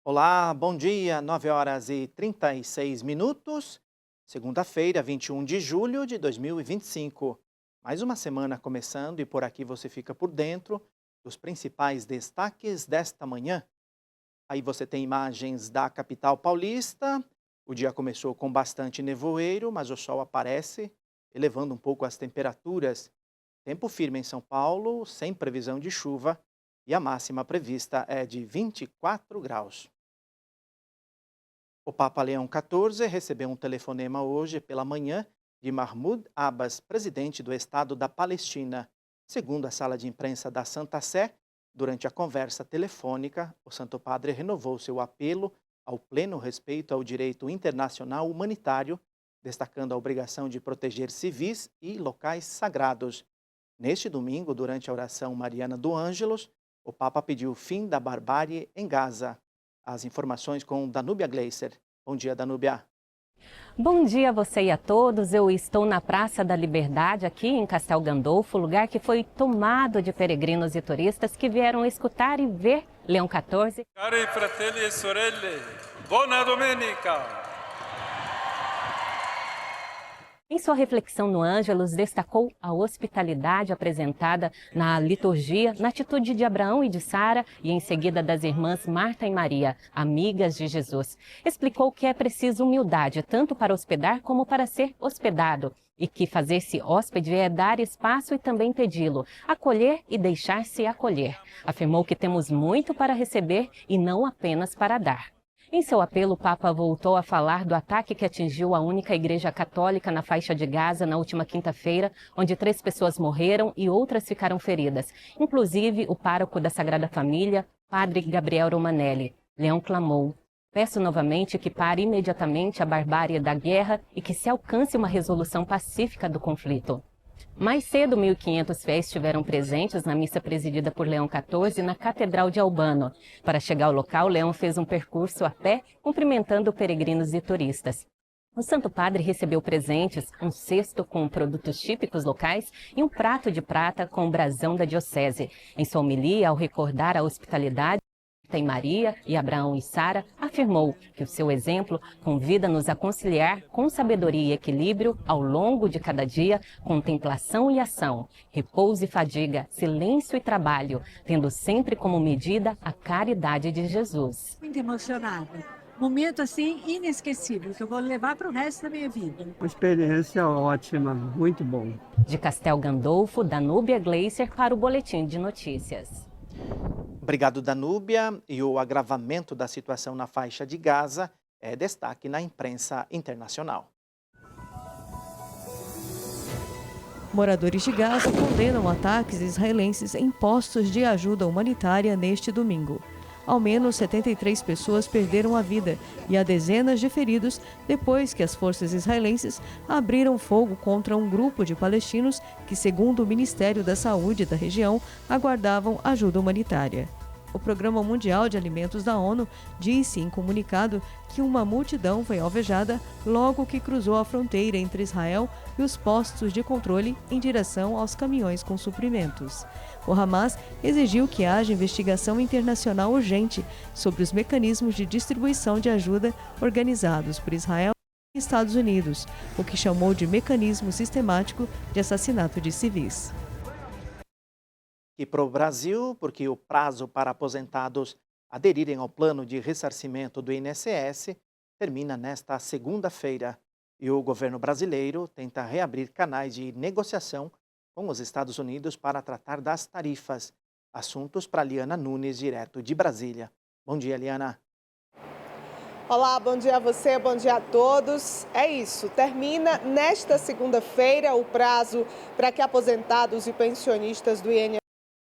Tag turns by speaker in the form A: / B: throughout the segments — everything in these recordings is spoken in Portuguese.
A: Olá, bom dia, 9h36, segunda-feira, 21 de julho de 2025. Mais uma semana começando e por aqui você fica por dentro dos principais destaques desta manhã. Aí você tem imagens da capital paulista. O dia começou com bastante nevoeiro, mas o sol aparece, elevando um pouco as temperaturas. Tempo firme em São Paulo, sem previsão de chuva, e a máxima prevista é de 24 graus. O Papa Leão XIV recebeu um telefonema hoje pela manhã de Mahmoud Abbas, presidente do Estado da Palestina. Segundo a sala de imprensa da Santa Sé, durante a conversa telefônica, o Santo Padre renovou seu apelo ao pleno respeito ao direito internacional humanitário, destacando a obrigação de proteger civis e locais sagrados. Neste domingo, durante a oração mariana do Ângelus, o Papa pediu o fim da barbárie em Gaza. As informações com Danúbia Gleiser. Bom dia, Danúbia.
B: Bom dia a você e a todos. Eu estou na Praça da Liberdade, aqui em Castel Gandolfo, lugar que foi tomado de peregrinos e turistas que vieram escutar e ver Leão XIV.
C: Cari fratelli e sorelle, buona domenica!
B: Em sua reflexão no Ângelus, destacou a hospitalidade apresentada na liturgia, na atitude de Abraão e de Sara e em seguida das irmãs Marta e Maria, amigas de Jesus. Explicou que é preciso humildade, tanto para hospedar como para ser hospedado. E que fazer-se hóspede é dar espaço e também pedi-lo, acolher e deixar-se acolher. Afirmou que temos muito para receber e não apenas para dar. Em seu apelo, o Papa voltou a falar do ataque que atingiu a única igreja católica na faixa de Gaza na última quinta-feira, onde 3 pessoas morreram e outras ficaram feridas, inclusive o pároco da Sagrada Família, Padre Gabriel Romanelli. Leão clamou: peço novamente que pare imediatamente a barbárie da guerra e que se alcance uma resolução pacífica do conflito. Mais cedo, 1.500 fiéis estiveram presentes na missa presidida por Leão XIV na Catedral de Albano. Para chegar ao local, Leão fez um percurso a pé, cumprimentando peregrinos e turistas. O Santo Padre recebeu presentes, um cesto com produtos típicos locais e um prato de prata com o brasão da diocese. Em sua homilia, ao recordar a hospitalidade em Maria e Abraão e Sara, afirmou que o seu exemplo convida-nos a conciliar com sabedoria e equilíbrio ao longo de cada dia, contemplação e ação, repouso e fadiga, silêncio e trabalho, tendo sempre como medida a caridade de Jesus.
D: Muito emocionada. Momento assim inesquecível que eu vou levar para o resto da minha vida.
E: Uma experiência ótima, muito bom.
B: De Castel Gandolfo, Danúbia Gleiser para o Boletim de Notícias.
A: Obrigado, Danúbia. E o agravamento da situação na faixa de Gaza é destaque na imprensa internacional.
F: Moradores de Gaza condenam ataques israelenses em postos de ajuda humanitária neste domingo. Ao menos 73 pessoas perderam a vida e há dezenas de feridos depois que as forças israelenses abriram fogo contra um grupo de palestinos que, segundo o Ministério da Saúde da região, aguardavam ajuda humanitária. O Programa Mundial de Alimentos da ONU disse em comunicado que uma multidão foi alvejada logo que cruzou a fronteira entre Israel e os postos de controle em direção aos caminhões com suprimentos. O Hamas exigiu que haja investigação internacional urgente sobre os mecanismos de distribuição de ajuda organizados por Israel e Estados Unidos, o que chamou de mecanismo sistemático de assassinato de civis.
A: E para o Brasil, porque o prazo para aposentados aderirem ao plano de ressarcimento do INSS termina nesta segunda-feira. E o governo brasileiro tenta reabrir canais de negociação com os Estados Unidos para tratar das tarifas. Assuntos para Liana Nunes, direto de Brasília. Bom dia, Liana.
G: Olá, bom dia a você, bom dia a todos. É isso, termina nesta segunda-feira o prazo para que aposentados e pensionistas do INSS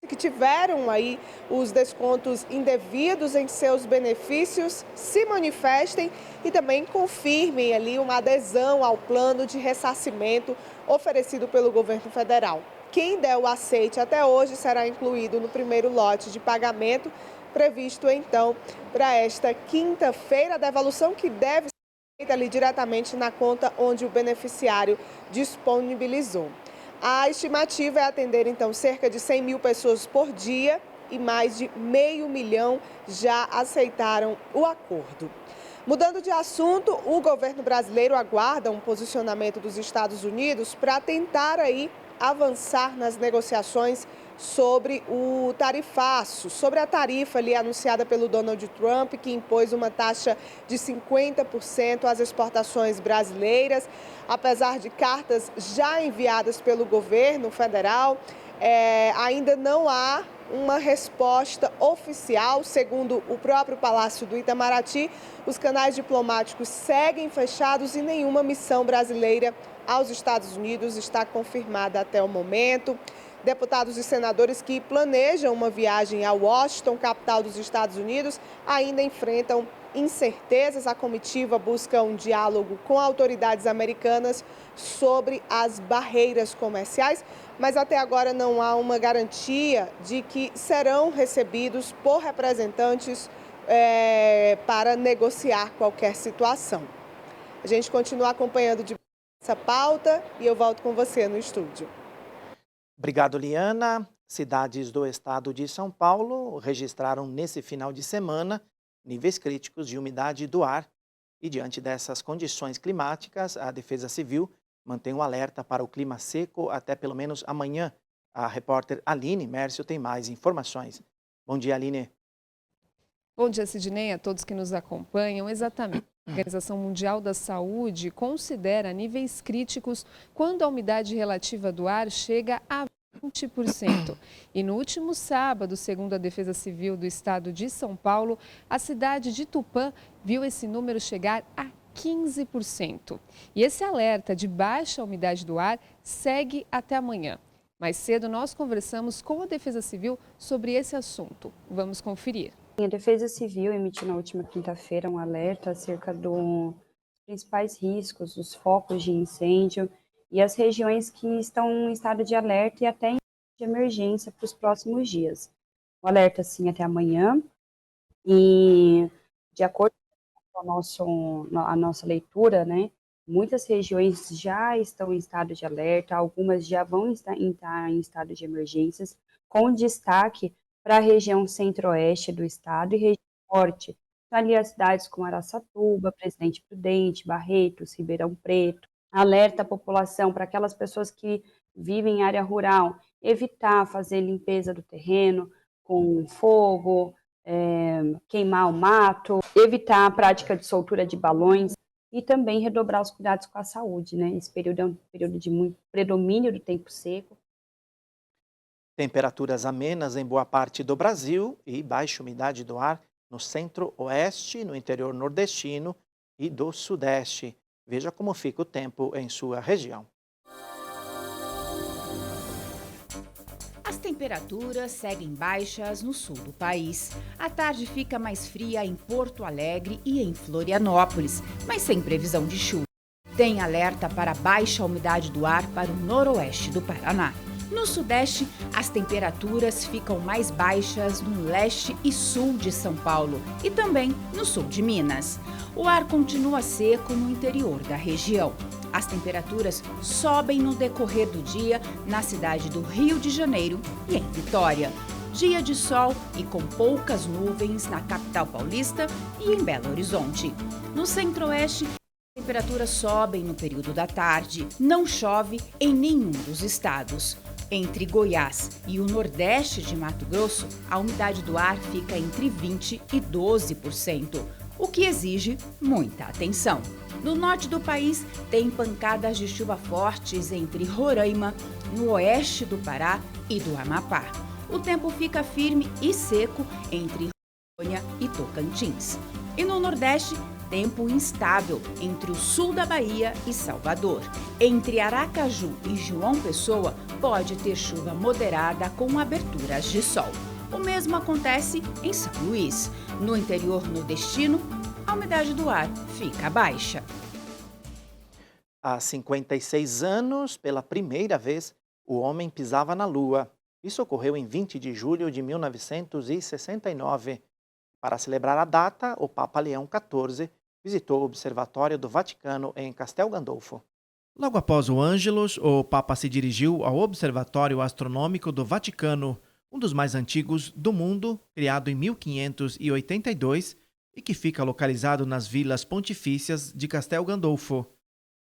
G: que tiveram aí os descontos indevidos em seus benefícios se manifestem e também confirmem ali uma adesão ao plano de ressarcimento oferecido pelo governo federal. Quem der o aceite até hoje será incluído no primeiro lote de pagamento previsto então para esta quinta-feira, a devolução que deve ser feita ali diretamente na conta onde o beneficiário disponibilizou. A estimativa é atender, então, cerca de 100 mil pessoas por dia e mais de 500 mil já aceitaram o acordo. Mudando de assunto, o governo brasileiro aguarda um posicionamento dos Estados Unidos para tentar aí avançar nas negociações sobre o tarifaço, sobre a tarifa ali anunciada pelo Donald Trump, que impôs uma taxa de 50% às exportações brasileiras. Apesar de cartas já enviadas pelo governo federal, ainda não há uma resposta oficial. Segundo o próprio Palácio do Itamaraty, os canais diplomáticos seguem fechados e nenhuma missão brasileira aos Estados Unidos está confirmada até o momento. Deputados e senadores que planejam uma viagem a Washington, capital dos Estados Unidos, ainda enfrentam incertezas. A comitiva busca um diálogo com autoridades americanas sobre as barreiras comerciais, mas até agora não há uma garantia de que serão recebidos por representantes para negociar qualquer situação. A gente continua acompanhando de essa pauta e eu volto com você no estúdio.
A: Obrigado, Liana. Cidades do estado de São Paulo registraram nesse final de semana níveis críticos de umidade do ar. E diante dessas condições climáticas, a Defesa Civil mantém um alerta para o clima seco até pelo menos amanhã. A repórter Aline Mércio tem mais informações. Bom dia, Aline.
H: Bom dia, Sidney, a todos que nos acompanham. Exatamente. A Organização Mundial da Saúde considera níveis críticos quando a umidade relativa do ar chega a 20%. E no último sábado, segundo a Defesa Civil do Estado de São Paulo, a cidade de Tupã viu esse número chegar a 15%. E esse alerta de baixa umidade do ar segue até amanhã. Mais cedo, nós conversamos com a Defesa Civil sobre esse assunto. Vamos conferir.
I: A Defesa Civil emitiu na última quinta-feira um alerta acerca dos principais riscos, os focos de incêndio e as regiões que estão em estado de alerta e até em de emergência para os próximos dias. O alerta, sim, até amanhã. E, de acordo com a nossa leitura, né, muitas regiões já estão em estado de alerta, algumas já vão estar em estado de emergências, com destaque para a região centro-oeste do estado e região norte. Então, ali as cidades como Araçatuba, Presidente Prudente, Barretos, Ribeirão Preto. Alerta a população para aquelas pessoas que vivem em área rural, evitar fazer limpeza do terreno com fogo, queimar o mato, evitar a prática de soltura de balões e também redobrar os cuidados com a saúde, né? Esse período é um período de muito predomínio do tempo seco.
A: Temperaturas amenas em boa parte do Brasil e baixa umidade do ar no centro-oeste, no interior nordestino e do sudeste. Veja como fica o tempo em sua região.
J: As temperaturas seguem baixas no sul do país. A tarde fica mais fria em Porto Alegre e em Florianópolis, mas sem previsão de chuva. Tem alerta para baixa umidade do ar para o noroeste do Paraná. No sudeste, as temperaturas ficam mais baixas no leste e sul de São Paulo e também no sul de Minas. O ar continua seco no interior da região. As temperaturas sobem no decorrer do dia na cidade do Rio de Janeiro e em Vitória. Dia de sol e com poucas nuvens na capital paulista e em Belo Horizonte. No centro-oeste, as temperaturas sobem no período da tarde. Não chove em nenhum dos estados. Entre Goiás e o nordeste de Mato Grosso, a umidade do ar fica entre 20% e 12%, o que exige muita atenção. No norte do país, tem pancadas de chuva fortes entre Roraima, no oeste do Pará e do Amapá. O tempo fica firme e seco entre Rondônia e Tocantins. E no nordeste, tempo instável entre o sul da Bahia e Salvador. Entre Aracaju e João Pessoa, pode ter chuva moderada com aberturas de sol. O mesmo acontece em São Luís. No interior nordestino, a umidade do ar fica baixa.
A: Há 56 anos, pela primeira vez, o homem pisava na Lua. Isso ocorreu em 20 de julho de 1969. Para celebrar a data, o Papa Leão XIV visitou o Observatório do Vaticano em Castel Gandolfo.
K: Logo após o Ângelus, o Papa se dirigiu ao Observatório Astronômico do Vaticano,
A: um dos mais antigos do mundo, criado em 1582 e que fica localizado nas vilas pontifícias de Castel Gandolfo.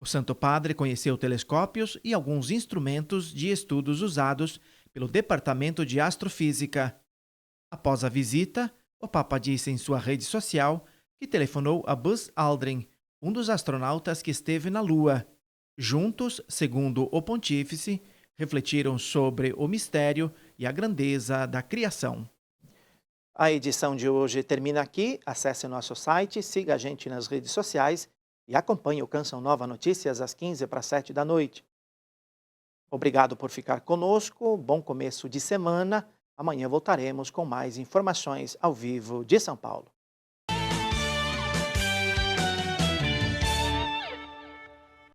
A: O Santo Padre conheceu telescópios e alguns instrumentos de estudos usados pelo Departamento de Astrofísica. Após a visita, o Papa disse em sua rede social que telefonou a Buzz Aldrin, um dos astronautas que esteve na Lua. Juntos, segundo o pontífice, refletiram sobre o mistério e a grandeza da criação. A edição de hoje termina aqui. Acesse nosso site, siga a gente nas redes sociais e acompanhe o Canção Nova Notícias às 6:45 da noite. Obrigado por ficar conosco, bom começo de semana. Amanhã voltaremos com mais informações ao vivo de São Paulo.